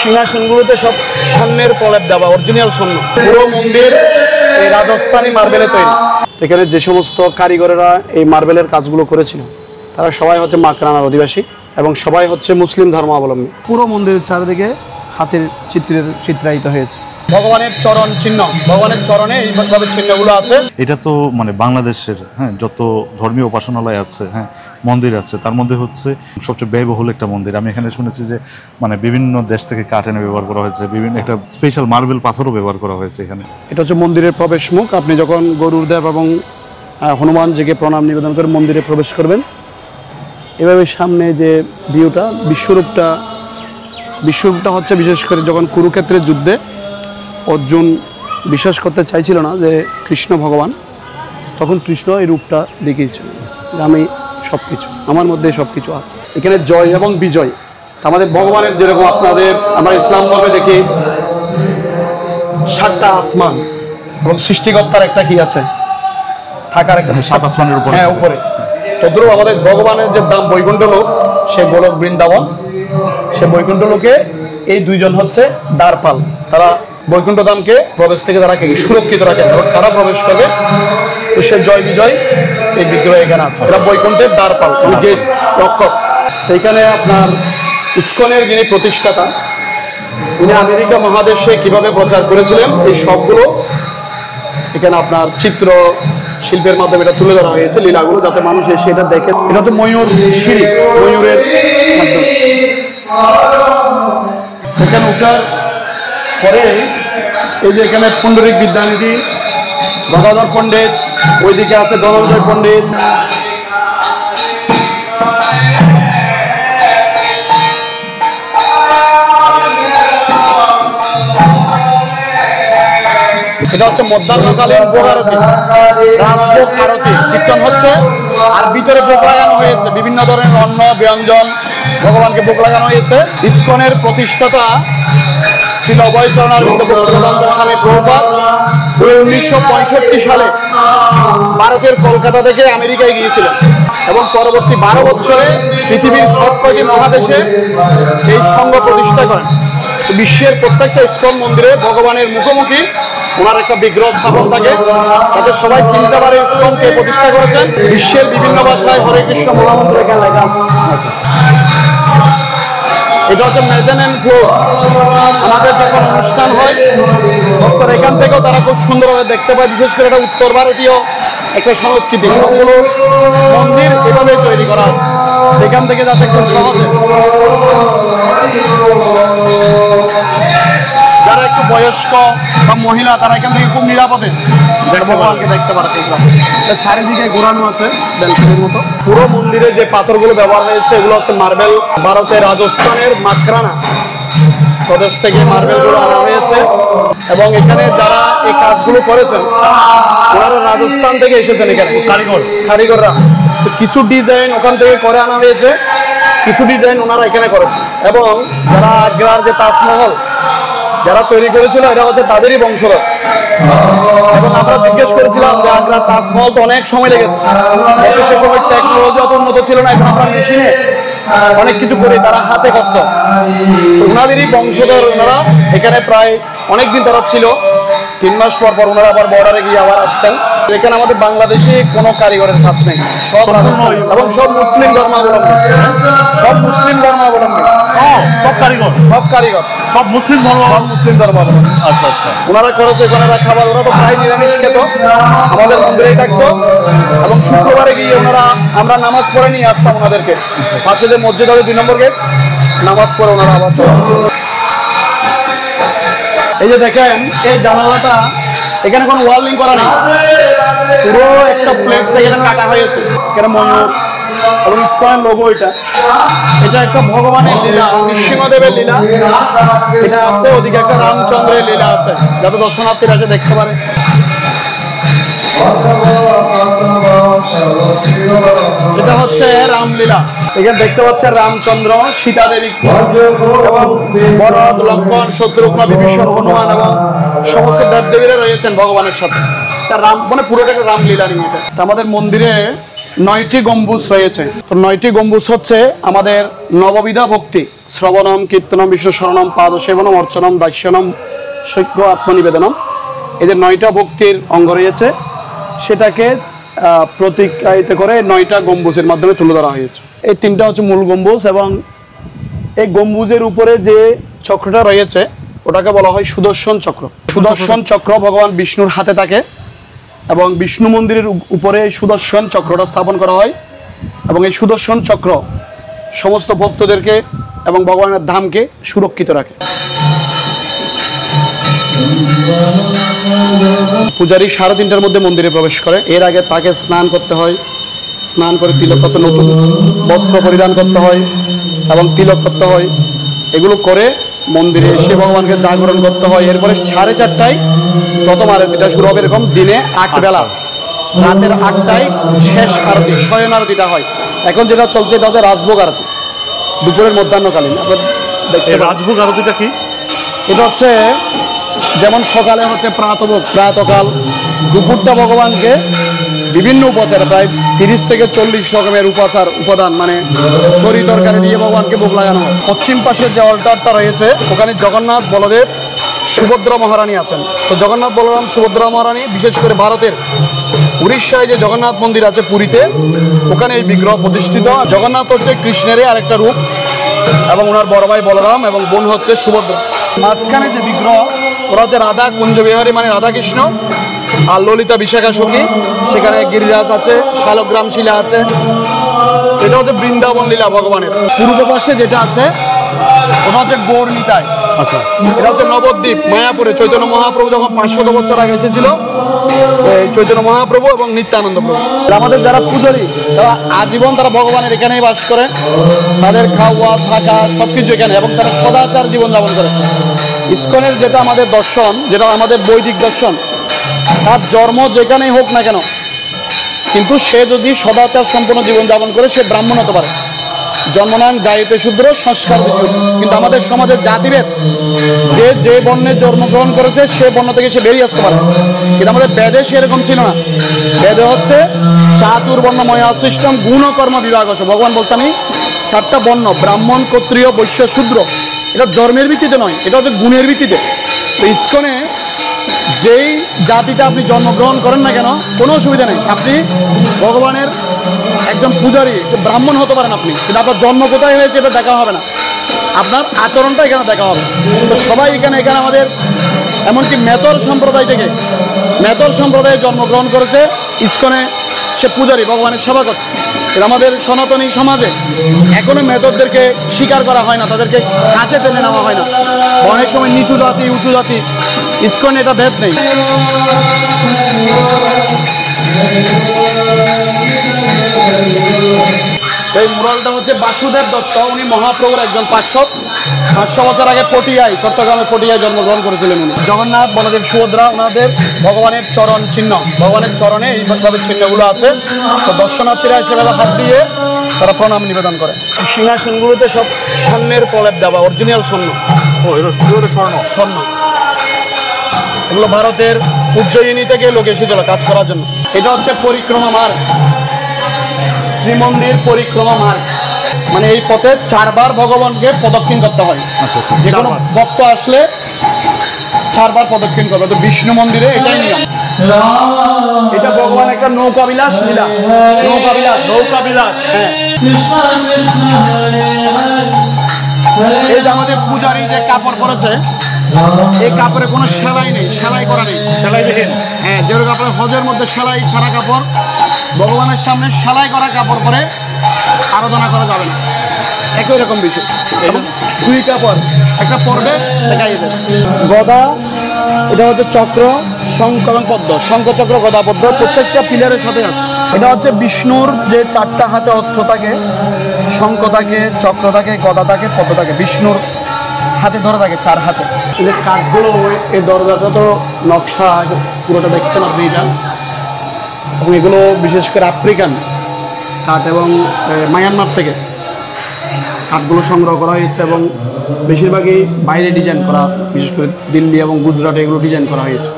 সিংহাসনগুলোতে সব স্বর্ণের প্রলেপ দেওয়া, অরিজিনাল স্বর্ণ। পুরো মন্দির এই রাজস্থানী মার্বেলে তৈরি। এখানে যে সমস্ত কারিগরেরা এই মার্বেলের কাজগুলো করেছিল তারা সবাই হচ্ছে মাকরানার অধিবাসী এবং সবাই হচ্ছে মুসলিম ধর্মাবলম্বী। পুরো মন্দিরের চারিদিকে হাতের চিত্রায়িত হয়েছে ভগবানের চরণ চিহ্ন, ভগবানের চরণে এইভাবে চিহ্নগুলো আছে। এটা তো মানে বাংলাদেশের যত ধর্মীয় উপাসনালয় আছে, মন্দির আছে, তার মধ্যে হচ্ছে সবচেয়ে ব্যয়বহুল একটা মন্দির। আমি এখানে শুনেছি যে মানে বিভিন্ন দেশ থেকে কাঠ এনে ব্যবহার করা হয়েছে, বিভিন্ন একটা স্পেশাল মার্বেল পাথরও ব্যবহার করা হয়েছে এখানে। এটা হচ্ছে মন্দিরের প্রবেশ মুখ। আপনি যখন গরুরদেব এবং হনুমানজিকে প্রণাম নিবেদন করে মন্দিরে প্রবেশ করবেন, এভাবে সামনে যে ভিউটা, বিশ্বরূপটা হচ্ছে বিশেষ করে যখন কুরুক্ষেত্রের যুদ্ধে অর্জুন বিশ্বাস করতে চাইছিল না যে কৃষ্ণ ভগবান, তখন কৃষ্ণ এই রূপটা দেখিয়েছিল, আমি সব কিছু, আমার মধ্যে সব কিছু আছে। এখানে জয় এবং বিজয় আমাদের ভগবানের, যেরকম আমরা ইসলাম ধর্মে দেখি 7টা আসমান এবং সৃষ্টিকর্তার একটা কি আছে থাকার একটা 7 আসমানের উপরে, উপরে। তদ্রুপ আমাদের ভগবানের যে দাম বৈকুণ্ঠ লোক, সে গোলক বৃন্দাবন, সে বৈকুণ্ঠ লোকে এই দুইজন হচ্ছে দ্বারপাল। তারা বৈকুণ্ঠ ধামকে প্রবেশ থেকে তারা সুরক্ষিত রাখে, তারা প্রবেশ করবে। তো সে জয় বিজয় এই বিগ্রহ এখানে আছে, এরা বৈকুণ্ঠের দ্বারপাল, গেট রক্ষক। সেইখানে আপনার ইসকনের যিনি প্রতিষ্ঠাতা, উনি আমেরিকা মহাদেশে কিভাবে প্রচার করেছিলেন এই সবগুলো এখানে আপনার চিত্র শিল্পের মাধ্যমে এটা তুলে ধরা হয়েছে, লীলাগুলো, যাতে মানুষ এসে এটা দেখে। এটা তো ময়ূর সিঁড়ি, ময়ূরের মাধ্যমে এখানে উঠার পরে এই যে এখানে পুণ্ডরিক বিদ্যানিধি, গদাধর পণ্ডিত, ওইদিকে আছে ধনঞ্জয় পণ্ডিত। এটা হচ্ছে মধ্যাহ্নকালীন ভোগ আরতি, রাজভোগ আরতি, কীর্তন হচ্ছে। আর ভিতরে ভোগ লাগানো হয়েছে বিভিন্ন ধরনের অন্ন ব্যঞ্জন, ভগবানকে ভোগ লাগানো হয়েছে। ইসকনের প্রতিষ্ঠাতা শ্রী অভয়চরণারবিন্দ স্বামী প্রভুপাদ 1965 সালে ভারতের কলকাতা থেকে আমেরিকায় গিয়েছিলেন এবং পরবর্তী 12 বছরে পৃথিবীর সব কয়টি মহাদেশে এই সংঘ প্রতিষ্ঠা করেন। বিশ্বের প্রত্যেকটা ইসকন মন্দিরে ভগবানের মুখোমুখি ওনার একটা বিগ্রহ স্থাপন থাকে, যাতে সবাই চিনতে পারে ইসকনকে প্রতিষ্ঠা করেছেন। বিশ্বের বিভিন্ন ভাষায় হরে কৃষ্ণ মহামন্ত্র এখানে লেখা। এটা হচ্ছে মেজানেন ফ্লোর। আমাদের যখন অনুষ্ঠান হয় ভক্তরা এখান থেকেও তারা খুব সুন্দরভাবে দেখতে পায়। বিশেষ করে এটা উত্তর ভারতীয় একটা সংস্কৃতি, সবগুলো মন্দির এভাবে তৈরি করা হয় এখান থেকে, যাতে খুব সহজে যারা একটু বয়স্ক বা মহিলা তারা এখান থেকে খুব নিরাপদে ভগবানকে দেখতে পারে। চারিদিকে ঘোরানো আছে ব্যালকনির মতো। পুরো মন্দিরে যে পাথরগুলো ব্যবহার হয়েছে এগুলো হচ্ছে মার্বেল, ভারতের রাজস্থানের মাকরানা প্রদেশ থেকে মার্বেলগুলো আনা হয়েছে। এবং এখানে যারা এই কাজগুলো করেছেন ওনারা রাজস্থান থেকে এসেছেন, এখানে কারিগররা। তো কিছু ডিজাইন ওখান থেকে করে আনা হয়েছে, কিছু ডিজাইন ওনারা এখানে করেছেন। এবং যারা আগ্রার যে তাজমহল যারা তৈরি করেছিল এটা হচ্ছে তাদেরই বংশধর। এবং আমরা জিজ্ঞেস করেছিলাম যে আগ্রার তাজমহল তো অনেক সময় লেগেছে, সে সময় টেকনোলজি অত উন্নত ছিল না, এখন আমরা মেশিনে অনেক কিছু করি, তারা হাতে করত। ওনাদেরই বংশধর ওনারা এখানে প্রায় অনেকদিন তারা ছিল। 3 মাস পর পর ওনারা আবার বর্ডারে গিয়ে আবার আসতেন। এখানে আমাদের বাংলাদেশে কোনো কারিগরের কাজ নেই, সব এবং সব মুসলিম ধর্মাবলম্বী, সব মুসলিম ধর্মাবলম্বী, সব কারিগর, সব মুসলিম ধর্মাবলম্বী। আচ্ছা আচ্ছা, ওনারা করেছে ওনারা খাবার, ওরা তো প্রায় নিরামিষ খেত, আমাদের মন্দিরেই থাকতো। এবং শুক্রবারে গিয়ে ওনারা আমরা নামাজ পড়ে নিয়ে আসতাম ওনাদেরকে, পাশে যে মসজিদ হবে 2 নম্বর গেট, নামাজ পড়ে ওনারা আবার চলে। এই যে দেখেন এই জানালাটা, এখানে কোনো ওয়ার্লিং করা নেই, পুরো একটা প্লেট এখানে কাটা হয়েছে। এখানে ময়ূর এবং ইসকনের লোগো, এটা একটা ভগবানের লীলা, নৃসিংহদেবের লীলা এটা আছে। ওদিকে একটা রামচন্দ্রের লীলা আছে, যাতে দর্শনার্থীরা এসে দেখতে পারে। এটা হচ্ছে রামলীলা, এখানে দেখতে পাচ্ছেন রামচন্দ্র, সীতা দেবী এবং ভরত, লক্ষ্মণ, শত্রুঘ্ন, বিভীষণ, হনুমান এবং সমস্ত দেবদেবীরা রয়েছেন ভগবানের সাথে। রাম মানে পুরোটা একটা রামলীলা নিয়ে। এটা আমাদের মন্দিরে 9টি গম্বুজ রয়েছে। তো 9টি গম্বুজ হচ্ছে আমাদের নববিধা ভক্তি, শ্রবণম, কীর্তনম, বিষ্ণু শরণম, পাদ সেবনম, অর্চনম, দাস্যনম, সৈক্য, আত্মনিবেদনম। এই যে 9টা ভক্তির অঙ্গ রয়েছে, সেটাকে প্রতীকায়িত করে 9টা গম্বুজের মাধ্যমে তুলে ধরা হয়েছে। এই 3টা হচ্ছে মূল গম্বুজ, এবং এই গম্বুজের উপরে যে চক্রটা রয়েছে ওটাকে বলা হয় সুদর্শন চক্র। সুদর্শন চক্র ভগবান বিষ্ণুর হাতে থাকে, এবং বিষ্ণু মন্দিরের উপরে এই সুদর্শন চক্রটা স্থাপন করা হয়, এবং এই সুদর্শন চক্র সমস্ত ভক্তদেরকে এবং ভগবানের ধামকে সুরক্ষিত রাখে। পূজারী 3:30টার মধ্যে মন্দিরে প্রবেশ করে। এর আগে তাকে স্নান করতে হয়, স্নান করে তিলক করতে, নতুন বস্ত্র পরিধান করতে হয় এবং তিলক করতে হয়। এগুলো করে মন্দিরে এসে ভগবানকে জাগরণ করতে হয়। এরপরে 4:30টায় প্রথম আরতিটা শুরু হবে, এরকম দিনে 8 বেলা, রাতের 8টায় শেষ আরতি, শয়ন আরতিটা হয়। এখন যেটা চলছে এটা হচ্ছে রাজভোগ আরতি, দুপুরের মধ্যাহ্নকালীন। রাজভোগ আরতিটা কি? এটা হচ্ছে যেমন সকালে হচ্ছে প্রাতভোগ, প্রাতকাল। দুপুরটা ভগবানকে বিভিন্ন উপাচার, প্রায় 30 থেকে 40 রকমের উপাদান মানে তরি তরকারি দিয়ে ভগবানকে ভোগ লাগানো হয়। পশ্চিম পাশে যে অল্টারটা রয়েছে ওখানে জগন্নাথ, বলদেব, সুভদ্রা মহারানী আছেন। তো জগন্নাথ, বলরাম, সুভদ্রা মহারানী, বিশেষ করে ভারতের উড়িষ্যায় যে জগন্নাথ মন্দির আছে পুরীতে, ওখানে এই বিগ্রহ প্রতিষ্ঠিত। জগন্নাথ হচ্ছে কৃষ্ণেরই আরেকটা রূপ, এবং ওনার বড় ভাই বলরাম এবং বোন হচ্ছে সুভদ্রা। মাঝখানে যে বিগ্রহ ওরা হচ্ছে রাধা কুঞ্জ বিহারী, মানে রাধাকৃষ্ণ, আর ললিতা বিশাখা সখী। সেখানে গিরিরাজ আছে, শালগ্রাম শিলা আছে। এটা হচ্ছে বৃন্দাবন লীলা ভগবানের। পূর্ব পাশে যেটা আছে ওটা হচ্ছে গৌর নিতাই। আচ্ছা, এটা হচ্ছে নবদ্বীপ, মায়াপুরে চৈতন্য মহাপ্রভু যখন 500 বছর আগে এসেছিল, এই চৈতন্য মহাপ্রভু এবং নিত্যানন্দ প্রভু। আমাদের যারা পূজারী তারা আজীবন তারা ভগবানের এখানেই বাস করে, তাদের খাওয়া থাকা সবকিছু এখানে, এবং তারা সদাচার জীবনযাপন করে। ইসকনের যেটা আমাদের দর্শন, যেটা আমাদের বৈদিক দর্শন, তার জন্ম যেখানেই হোক না কেন, কিন্তু সে যদি সদাচার সম্পন্ন জীবনযাপন করে সে ব্রাহ্মণ হতে পারে। জন্মনাং জায়তে শূদ্র সংস্কার বিজু। কিন্তু আমাদের সমাজের জাতিভেদ, যে বর্ণে জন্মগ্রহণ করেছে সে বর্ণ থেকে সে বেরিয়ে আসতে পারে, কিন্তু আমাদের বেদে সেরকম ছিল না। বেদে হচ্ছে চাতুর্বর্ণময় সৃষ্টম গুণ কর্ম বিভাগ। ভগবান বলতে আমি 4টা বর্ণ, ব্রাহ্মণ, ক্ষত্রিয়, বৈশ্য, শূদ্র। এটা জন্মের ভিত্তিতে নয়, এটা হচ্ছে গুণের ভিত্তিতে। তো ইসকনে যেই জাতিটা আপনি জন্মগ্রহণ করেন না কেন কোনো অসুবিধা নেই, আপনি ভগবানের একজন পূজারী, ব্রাহ্মণ হতে পারেন আপনি, কিন্তু আপনার জন্ম কোথায় হয়েছে এটা দেখা হবে না, আপনার আচরণটা এখানে দেখা হবে। তো সবাই এখানে আমাদের এমনকি মেতর সম্প্রদায় থেকে, মেতর সম্প্রদায়ে জন্মগ্রহণ করেছে ইসকনে, সে পূজারী, ভগবানের সেবা করছে। আমাদের সনাতনী সমাজে এখনো মেতরদেরকে স্বীকার করা হয় না, তাদেরকে কাছে টেনে নেওয়া হয় না। অনেক সময় নিচু জাতি, উঁচু জাতি, ইসকনে এটা ভেদ নেই। এই মুরালটা হচ্ছে বাসুদেব দত্ত, উনি মহাপ্রভুর একজন পার্শ্বদ। 500 বছর আগে পটিয়ায়, চট্টগ্রামের পটিয়ায় জন্মগ্রহণ করেছিলেন উনি। জগন্নাথ, বলদেব, সুভদ্রা ওনাদের ভগবানের চরণ চিহ্ন, ভগবানের চরণে এইভাবে চিহ্নগুলো আছে। তো দর্শনার্থীরা সেভাবে হাত দিয়ে তারা প্রণাম নিবেদন করে। সিংহাসনগুলোতে সব স্বর্ণের প্রলেপ দেওয়া, অরিজিনাল স্বর্ণ। স্বর্ণ এগুলো ভারতের উজ্জয়িনী থেকে লোক এসেছিল কাজ করার জন্য। এটা হচ্ছে পরিক্রমা মার্গ, শ্রীমন্দির পরিক্রমা মার্গ, মানে এই পথে 4 বার ভগবানকে প্রদক্ষিণ করতে হয়। যে কোনো ভক্ত আসলে 4 বার প্রদক্ষিণ করবে। তো বিষ্ণু মন্দিরে এটাই নিয়ম। এটা ভগবান একটা নৌকাবিলাস লীলা, নৌকাবিলাস। হ্যাঁ, এই যে আমাদের পূজারী যে কাপড় পরেছে, এই কাপড়ে কোনো সেলাই নেই, সেলাই করা নেই, সেলাইবিহীন। হ্যাঁ, যেরকম কাপড় হজের মধ্যে সেলাই ছাড়া কাপড়, ভগবানের সামনে সেলাই করা কাপড় পরে আরাধনা করা যাবে না, একই রকম বিষয়। 2 কাপড়, একটা পর্বে দেখাই দেবে। গদা, এটা হচ্ছে চক্র, শঙ্খ এবং পদ্ম। শঙ্খ, চক্র, গদা, পদ্ম প্রত্যেকটা পিলারের সাথে আছে। এটা হচ্ছে বিষ্ণুর যে 4টা হাতে অস্ত্র থাকে, শঙ্খ থাকে, চক্র থাকে, গদা থাকে, পদ্ম থাকে, বিষ্ণুর হাতে ধরে থাকে 4 হাতে। এই যে কাঠগুলো, এই দরজাটা তো নকশা পুরোটা দেখছেন আপনি এটা, এবং এগুলো বিশেষ করে আফ্রিকান কাঠ এবং মায়ানমার থেকে কাঠগুলো সংগ্রহ করা হয়েছে, এবং বেশিরভাগই বাইরে ডিজাইন করা, বিশেষ করে দিল্লি এবং গুজরাটে এগুলো ডিজাইন করা হয়েছে।